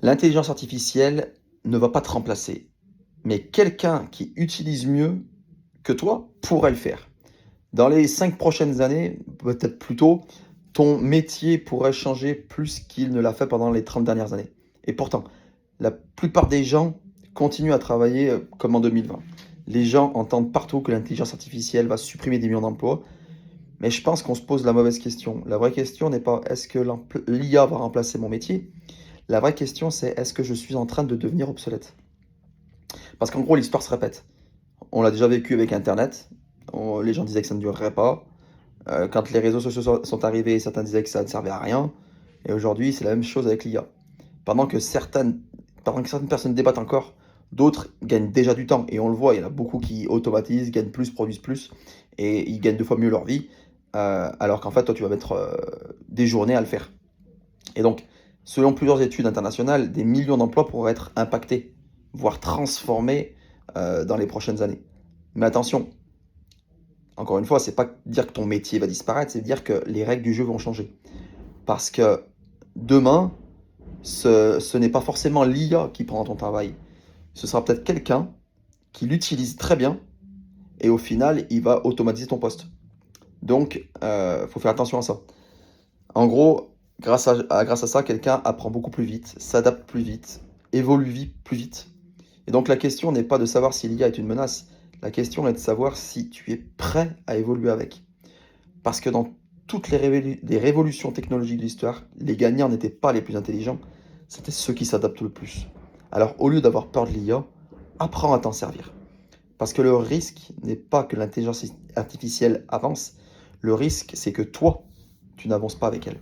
L'intelligence artificielle ne va pas te remplacer, mais quelqu'un qui utilise mieux que toi pourrait le faire. Dans les 5 prochaines années, peut-être plus tôt, ton métier pourrait changer plus qu'il ne l'a fait pendant les 30 dernières années. Et pourtant, la plupart des gens continuent à travailler comme en 2020. Les gens entendent partout que l'intelligence artificielle va supprimer des millions d'emplois, mais je pense qu'on se pose la mauvaise question. La vraie question n'est pas est-ce que l'IA va remplacer mon métier? La vraie question c'est est-ce que je suis en train de devenir obsolète? Parce qu'en gros, l'histoire se répète. On l'a déjà vécu avec Internet. Les gens disaient que ça ne durerait pas. Quand les réseaux sociaux sont arrivés, certains disaient que ça ne servait à rien. Et aujourd'hui, c'est la même chose avec l'IA. Pendant que certaines, pendant que certaines personnes débattent encore, d'autres gagnent déjà du temps. Et on le voit, il y en a beaucoup qui automatisent, gagnent plus, produisent plus, et ils gagnent 2 fois mieux leur vie. Alors qu'en fait, toi, tu vas mettre des journées à le faire. Et donc, selon plusieurs études internationales, des millions d'emplois pourraient être impactés, voire transformés dans les prochaines années. Mais attention, encore une fois, c'est pas dire que ton métier va disparaître, c'est dire que les règles du jeu vont changer. Parce que demain, ce n'est pas forcément l'IA qui prendra ton travail. Ce sera peut-être quelqu'un qui l'utilise très bien et au final, il va automatiser ton poste. Donc, faut faire attention à ça. En gros, grâce à ça, quelqu'un apprend beaucoup plus vite, s'adapte plus vite, évolue plus vite. Et donc la question n'est pas de savoir si l'IA est une menace, la question est de savoir si tu es prêt à évoluer avec. Parce que dans toutes les révolutions technologiques de l'histoire, les gagnants n'étaient pas les plus intelligents, c'était ceux qui s'adaptent le plus. Alors au lieu d'avoir peur de l'IA, apprends à t'en servir. Parce que le risque n'est pas que l'intelligence artificielle avance, le risque c'est que toi, tu n'avances pas avec elle.